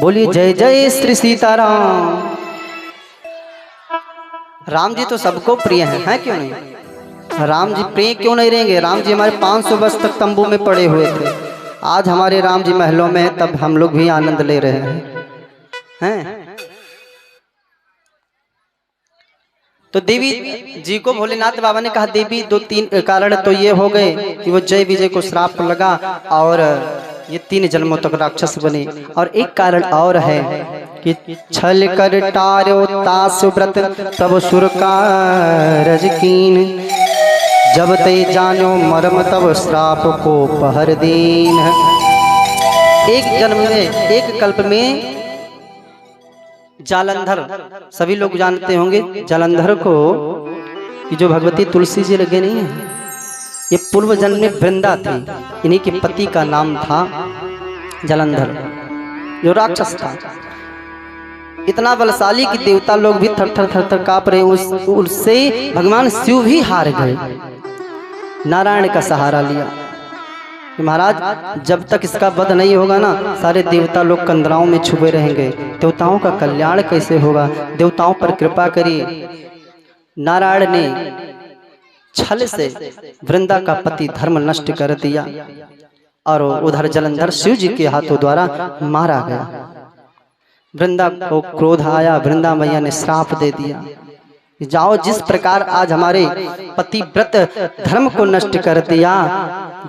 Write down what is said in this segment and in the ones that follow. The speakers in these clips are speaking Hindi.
बोलिए जय जय श्री सीताराम। राम जी तो सबको प्रिय हैं, क्यों नहीं? राम जी प्रिय क्यों नहीं रहेंगे? राम जी हमारे 500 वर्ष तक तंबू में पड़े हुए थे, आज हमारे राम जी महलों में हैं, तब हम लोग भी आनंद ले रहे हैं। तो देवी जी को भोलेनाथ बाबा ने कहा, देवी दो तीन कारण तो ये हो गए कि वो जय विजय को श्राप लगा और ये 3 जन्मों तक राक्षस बने, और एक कारण और है कि छल कर टार्यो तासु व्रत तब सुर कारज कीन, जब ते जानो मर्म तब श्राप को पहर दीन। एक जन्म में, एक कल्प में जालंधर, सभी लोग जानते होंगे जालंधर को, कि जो भगवती तुलसी जी लगे नहीं है, ये पूर्व जन्म में वृंदा थी, इन्हीं के पति का नाम था जालंधर, जो राक्षस था। इतना बलशाली कि देवता लोग भी थर थर थर थर कांप रहे, उससे भगवान शिव भी हार गए, नारायण का सहारा लिया कि महाराज जब तक इसका वध नहीं होगा ना, सारे देवता लोग कंदराओं में छुपे रहेंगे, देवताओं का कल्याण कैसे होगा? देवताओं पर कृपा करिए। नारायण ने छल से वृंदा का पति धर्म नष्ट कर दिया और उधर जलंधर शिव जी के हाथों द्वारा मारा गया। वृंदा को क्रोध आया, वृंदा मैया ने श्राप दे दिया, जाओ जिस प्रकार आज हमारे पति व्रत धर्म को नष्ट कर दिया,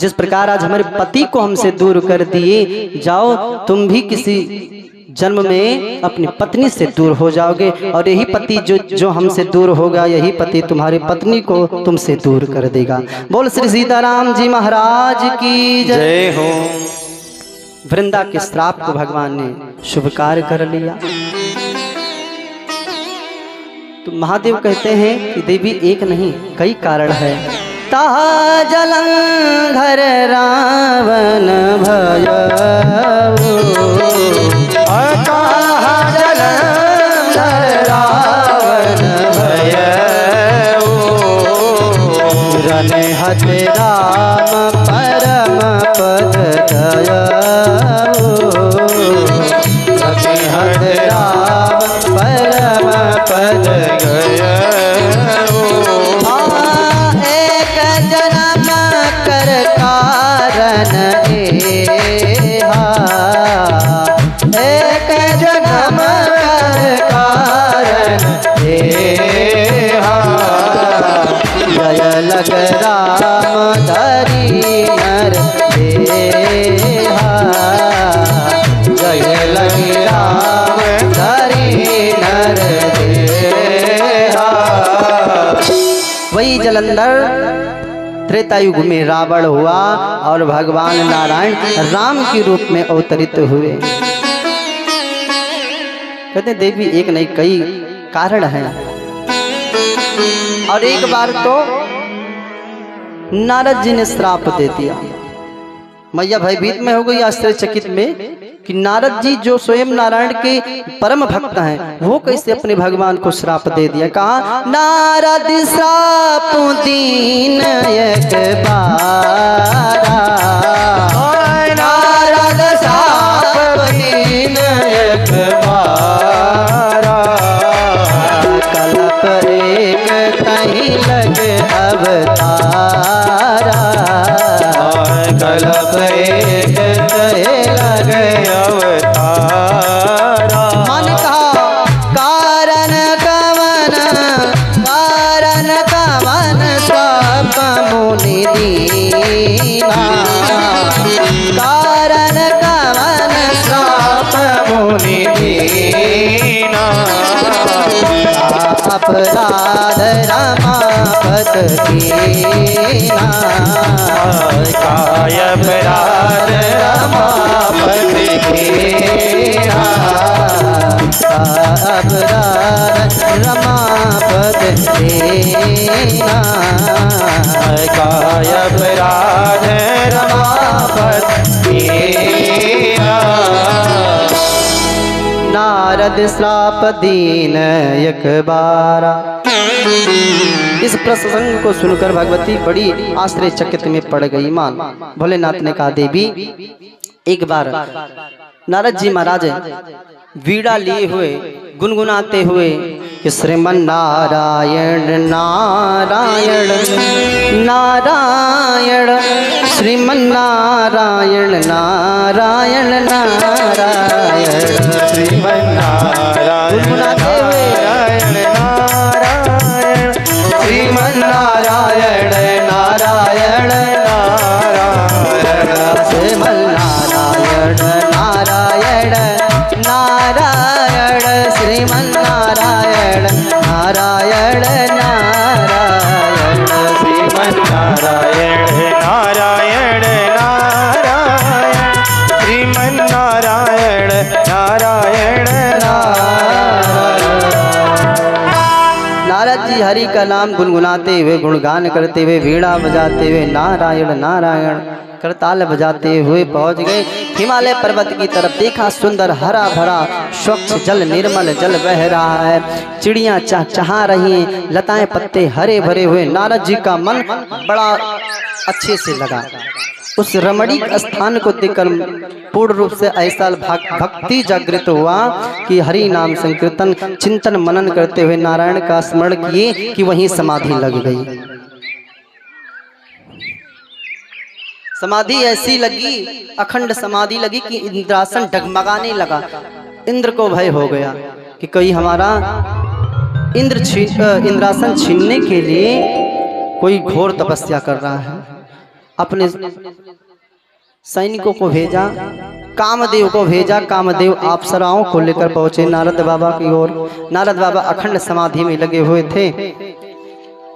जिस प्रकार आज हमारे पति को हमसे दूर कर दिए, जाओ तुम भी किसी जन्म में अपनी पत्नी से दूर हो जाओगे, और यही पति जो हमसे दूर होगा, यही पति तुम्हारी पत्नी को तुमसे दूर कर देगा। बोल श्री सीताराम जी महाराज की जय हो। वृंदा के श्राप को भगवान ने शुभ कार्य कर लिया। तो महादेव कहते हैं कि देवी एक नहीं कई कारण है। ताहा जलंधर रावण भयो, ताहा जलंधर रावण भयो, रन हत राम परम पद दया, रन हत राम परम पद गया। एक जन्म कर कारण एहा, एक जन्म कर कारण एहा, जय लग राम धरी नर देहा, जय लग राम धरी नर देहा। वही जलंधर त्रेतायुग में रावण हुआ और भगवान नारायण राम के रूप में अवतरित हुए। कहते देवी एक नहीं कई कारण हैं। और एक बार तो नारद जी ने श्राप दे दिया। मैया भयभीत में हो गई, आश्चर्यचकित में कि नारद जी जो स्वयं नारायण के परम भक्त हैं, वो कैसे अपने भगवान को श्राप दे दिया। कहा नारद श्राप दीन एक बारा, नारद श्राप दीन एक बारा, कल्प एक तही लग अवतारा, कल्प एक तही लग अवतारा। मन कहा कारण कवन, कारण कवन सब मुनि दीना, कारण कवन सब मुनि दीना, अपराध रमापत कीना, काय अपराध रमापत कीना, अपराध रमापत कीना, काय अपराध रमापत कीना। नारद श्राप दीन एक बारा। इस प्रसंग को सुनकर भगवती बड़ी आश्चर्यचकित में पड़ गई। मान भोलेनाथ ने कहा देवी एक बार नारद जी महाराज वीणा लिए हुए गुनगुनाते हुए कि श्रीमन नारायण नारायण नारायण श्रीमन नारायण नारायण नारायण श्रीमन नारायण नारायण नारायण श्रीमन नारायण नारायण नारायण श्रीमन नारायण नारायण नारायण श्रीमन नारायण नारायण नारायण श्रीमन नारायण नारायण नारायण श्रीमन नारायण नारायण नारद जी हरि का नाम गुनगुनाते हुए गुणगान करते हुए वीणा बजाते हुए नारायण नारायण करताल बजाते हुए पहुंच गए हिमालय पर्वत की तरफ। देखा सुंदर हरा भरा स्वच्छ जल निर्मल जल बह रहा है, चिड़ियां चहचहा रही हैं, लताएं पत्ते हरे भरे हुए। नारद जी का मन बड़ा अच्छे से लगा। उस रमणीक स्थान को देखकर पूर्ण रूप से ऐसा भक्ति जागृत हुआ कि हरि नाम संकीर्तन चिंतन मनन करते हुए नारायण का स्मरण किए कि वहीं समाधि लग गई। समाधि ऐसी लगी, अखंड समाधि लगी कि इंद्रासन डगमगाने लगा। इंद्र को भय हो गया कि कोई हमारा इंद्रासन छीनने के लिए कोई घोर तपस्या कर रहा है। अपने सैनिकों को भेजा, कामदेव को भेजा। कामदेव अप्सराओं को लेकर पहुंचे नारद बाबा की ओर। नारद बाबा अखंड समाधि में लगे हुए थे।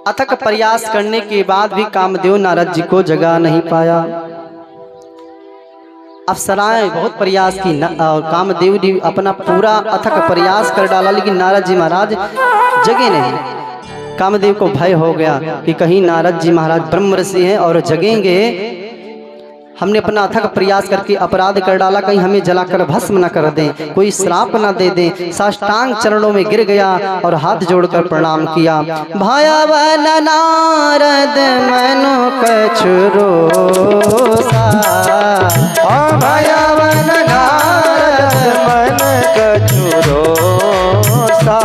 अथक प्रयास करने के बाद भी कामदेव नारद जी को जगा नहीं पाया। अप्सराएं बहुत प्रयास की और कामदेव ने अपना पूरा अथक प्रयास कर डाला, लेकिन नारद जी महाराज जगे नहीं। कामदेव को भय हो गया कि कहीं नारद जी महाराज ब्रह्म ऋषि हैं और जगेंगे, हमने अपना अथक प्रयास करके अपराध कर डाला, कहीं हमें जलाकर भस्म न कर दें, कोई श्राप न दे दें। साष्टांग चरणों में गिर गया और हाथ जोड़कर प्रणाम किया। भयवन नारद मनु कछु रोसा, भयवन नारद मन कछु रोसा,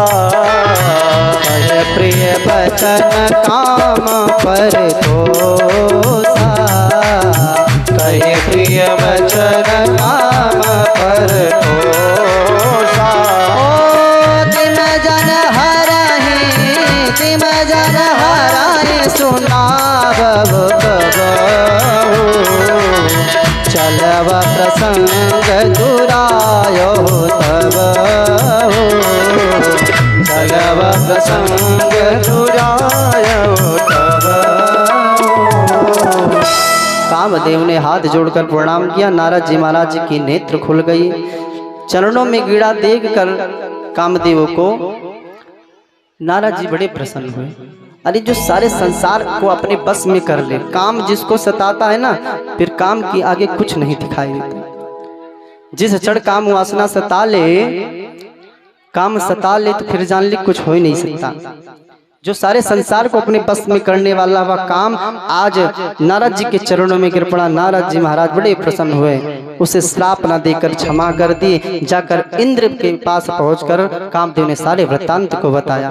प्रिय बचन काम पर तोसा, कहे प्रिय वचन काम पर तोषा। ओ तिम जन हरहि सुनावब कबहु, चलब प्रसंग दुरायो तबहु, चलब प्रसंग दुरायो तबहु। कामदेव ने हाथ जोड़कर प्रणाम किया। नारद जी महाराज की नेत्र खुल गई। चरणों में गिरा देखकर कामदेव को नारद जी बड़े प्रसन्न हुए। अरे जो सारे संसार को अपने बस में कर ले, काम जिसको सताता है ना, फिर काम की आगे कुछ नहीं दिखाई देता। जिस क्षण काम वासना सता ले, काम सता ले तो फिर जान ले कुछ हो ही नहीं सकता। जो सारे संसार को अपने बस में करने वाला वह काम आज नारद जी के चरणों में गिर पड़ा। नारद जी महाराज बड़े प्रसन्न हुए, उसे श्राप न देकर क्षमा कर दिए। जाकर इंद्र के पास पहुंचकर कामदेव ने सारे वृत्तांत को बताया।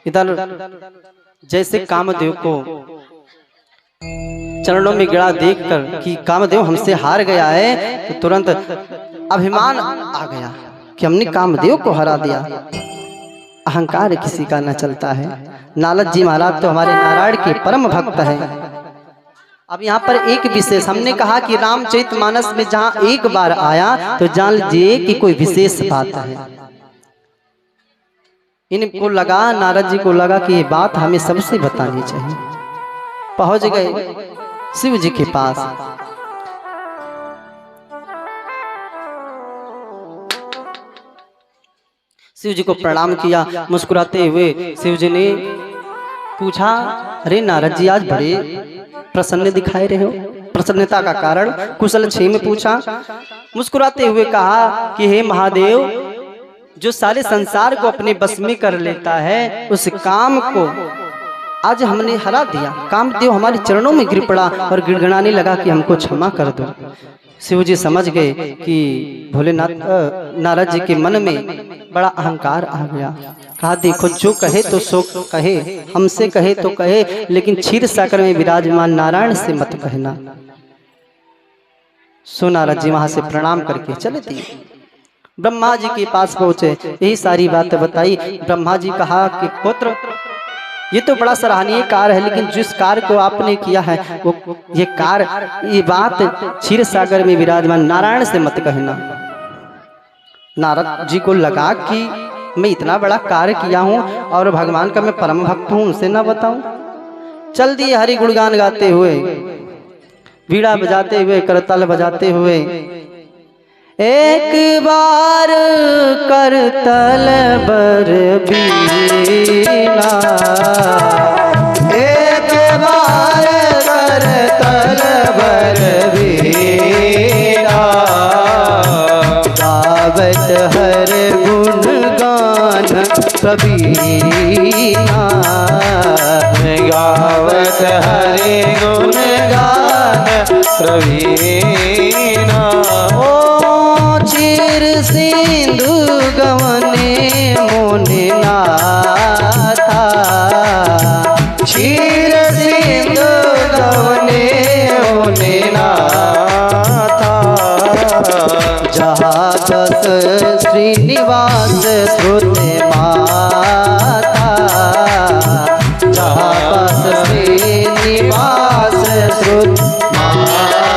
इधर जैसे कामदेव को चरणों में गिरा देखकर कि कामदेव हमसे हार गया है, तो तुरंत अभिमान आ गया कि हमने कामदेव को हरा दिया। अहंकार किसी का न चलता है। नारद जी महाराज तो हमारे नारायण के परम भक्त हैं। अब यहाँ पर एक विशेष हमने कहा कि रामचरितमानस में जहाँ एक बार आया तो जान लीजिए कि कोई विशेष बात है। इनको लगा, नारद जी को लगा कि ये बात हमें सबसे बतानी चाहिए। पहुंच गए शिव जी के पास। शिव जी को प्रणाम किया। मुस्कुराते हुए शिव जी ने पूछा, अरे नारद जी आज बड़े प्रसन्न दिखाई रहे हो, प्रसन्नता का कारण कुशल क्षेम पूछा। मुस्कुराते हुए कहा कि हे महादेव, जो सारे संसार को अपने बस में कर लेता है, उस काम को आज हमने हरा दिया। कामदेव हमारे चरणों में गिर पड़ा और गिड़गिड़ाने लगा कि हमको क्षमा कर दो। शिव जी समझ गए कि भोलेनाथ नारद जी के मन में बड़ा अहंकार आ गया। कहा देखो जो कहे तो सो कहे, हमसे कहे तो कहे, लेकिन क्षीर सागर में विराजमान नारायण से मत कहना। सो नारद जी वहां से प्रणाम करके चले दिए। ब्रह्मा जी के पास पहुंचे, यही सारी बात बताई। ब्रह्मा जी कहा कि पुत्र ये तो बड़ा सराहनीय कार्य है, लेकिन जिस कार्य को आपने किया है वो ये कार्य, ये बात क्षीर सागर में विराजमान नारायण से मत कहना। नारद जी को लगा कि मैं इतना बड़ा कार्य किया हूँ और भगवान का मैं परम भक्त हूँ, उनसे ना बताऊं। चल दिए हरि गुणगान गाते हुए, बीड़ा बजाते हुए, करताल बजाते हुए। एक बार करतल बर बीना, एक बार करतल बर बीना, गावत हर गुण गान कबीना, गावत हरे गुण गान प्रवीणा। चीर सिंधु गवने मोने नाथा, क्षीर सिंधु गवने मोने नाथा, जहाँ बस श्रीनिवास श्रुत माता, जहाँ बस श्रीनिवास श्रुत माता।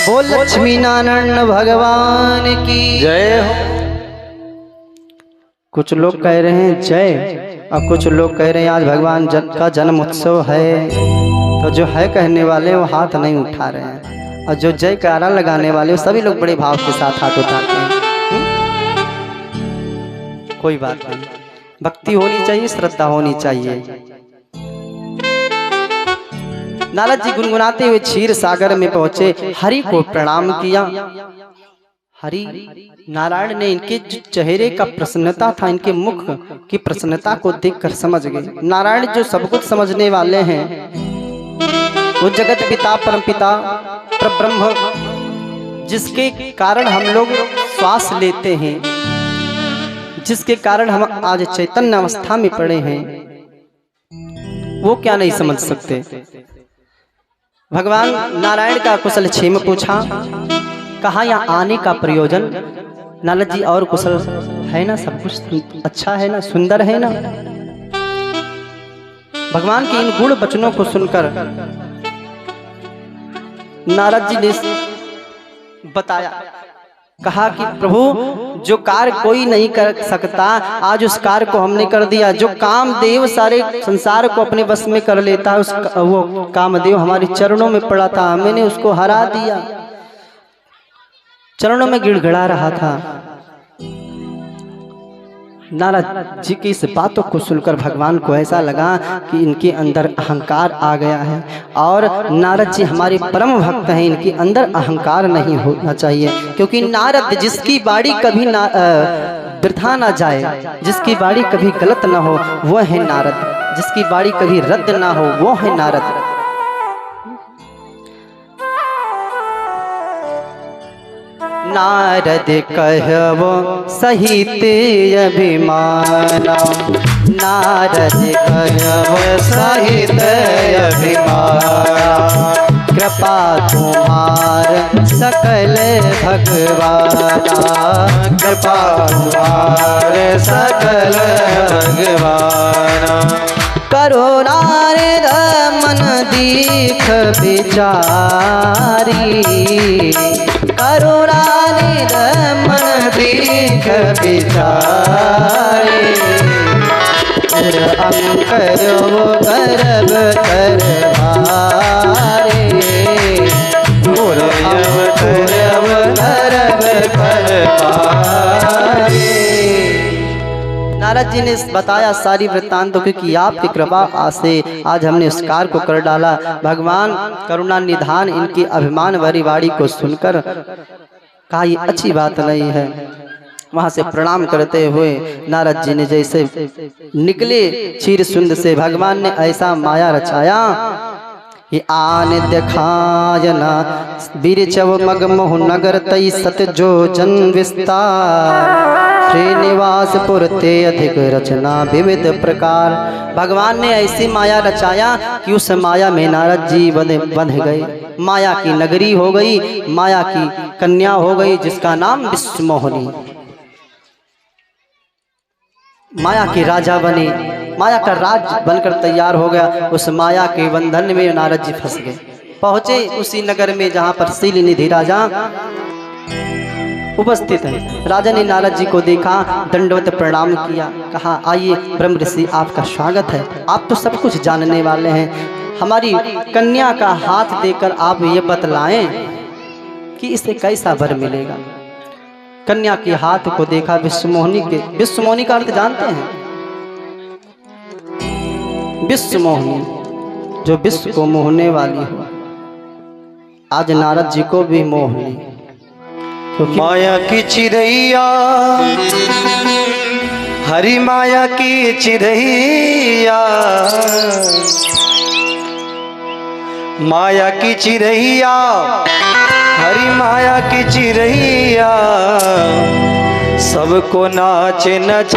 बोल लक्ष्मी नारायण भगवान की जय हो। कुछ लोग कह रहे हैं जय, और कुछ लोग कह रहे हैं आज भगवान का जन्म उत्सव है। तो जो है कहने वाले वो हाथ नहीं उठा रहे हैं, और जो जयकारा लगाने वाले वो सभी लोग बड़े भाव के साथ हाथ उठाते हैं। कोई बात नहीं, भक्ति होनी चाहिए, श्रद्धा होनी चाहिए। नारद जी गुनगुनाते हुए क्षीर सागर में पहुंचे, हरि को प्रणाम किया। हरि नारायण ने इनके जो चेहरे का प्रसन्नता था, इनके मुख की प्रसन्नता को देखकर समझ गए। नारायण जो सब कुछ समझने वाले हैं, वो जगत पिता परम पिता परब्रह्म, जिसके कारण हम लोग श्वास लेते हैं, जिसके कारण हम आज चैतन्य अवस्था में पड़े हैं, वो क्या नहीं समझ सकते। भगवान नारायण का कुशल क्षेम पूछा, कहा यहाँ आने का प्रयोजन। नारद जी और कुशल है ना, सब कुछ अच्छा है ना, सुंदर है ना। भगवान के इन गुण वचनों को सुनकर नारद जी ने बताया, कहा कि प्रभु जो कार्य कोई नहीं कर सकता, आज उस कार्य को हमने कर दिया। जो कामदेव सारे संसार को अपने बस में कर लेता है, वो कामदेव हमारे चरणों में पड़ा था, मैंने उसको हरा दिया। चरणों में गिड़गिड़ा रहा था। नारद जी की इस बातों को सुनकर भगवान को ऐसा लगा कि इनके अंदर अहंकार आ गया है, और नारद जी हमारे परम भक्त हैं, इनके अंदर अहंकार नहीं होना चाहिए। क्योंकि नारद जिसकी बाड़ी कभी वृथा ना जाए, जिसकी बाड़ी कभी गलत ना हो, वो है नारद। जिसकी बाड़ी कभी रद्द ना हो, वो है नारद। नारद कहवो सहित अभिमाना, नारद कहवो सहित अभिमाना, कृपा तुम्हार सकल भगवाना, कृपा तुम्हार सकल भगवाना। करो नारद मन दीख बिचारी, करो नारद मन दीख बिचारी। अंकरो गर्भ करवारे, पूर्व करव गर्भ करवारे। नारद जी ने बताया सारी वृत्तांतों, क्योंकि आपकी कृपा से आज हमने उस कार्य को कर डाला। भगवान करुणा निधान इनकी अभिमान भरी वाणी को सुनकर कहा ये अच्छी बात नहीं है। वहां से प्रणाम करते हुए नारद जी ने जैसे निकले क्षीर सुंद से, भगवान ने ऐसा माया रचाया, कि आन दिखायना बीर चव मग मोह नगर तई सत जो जन विस्तार श्रीनिवासपुर ते अधिक रचना विविध प्रकार। भगवान ने ऐसी माया रचाया कि उस माया में नारद जी बंध गए। माया की नगरी हो गई, माया की कन्या हो गई जिसका नाम विश्वमोहिनी। माया के राजा बने, माया का राज बनकर तैयार हो गया। उस माया के बंधन में नारद जी फंस गए। पहुंचे उसी नगर में जहां पर शीलनिधि राजा उपस्थित है। राजा ने नारद जी को देखा, दंडवत प्रणाम किया, कहा आइए ब्रह्म ऋषि आपका स्वागत है। आप तो सब कुछ जानने वाले हैं, हमारी कन्या का हाथ देकर आप ये बतलाएं कि इसे कैसा वर मिलेगा। कन्या के हाथ को देखा, विश्वमोहिनी का अर्थ जानते हैं? विश्वमोहिनी, जो विश्व को मोहने वाली हो। आज नारद जी को भी मोह ली, क्योंकि माया की चिरैया, हरि माया की चिरैया, माया की चिरैया, हरि माया की चिरैया, सबको नाच नच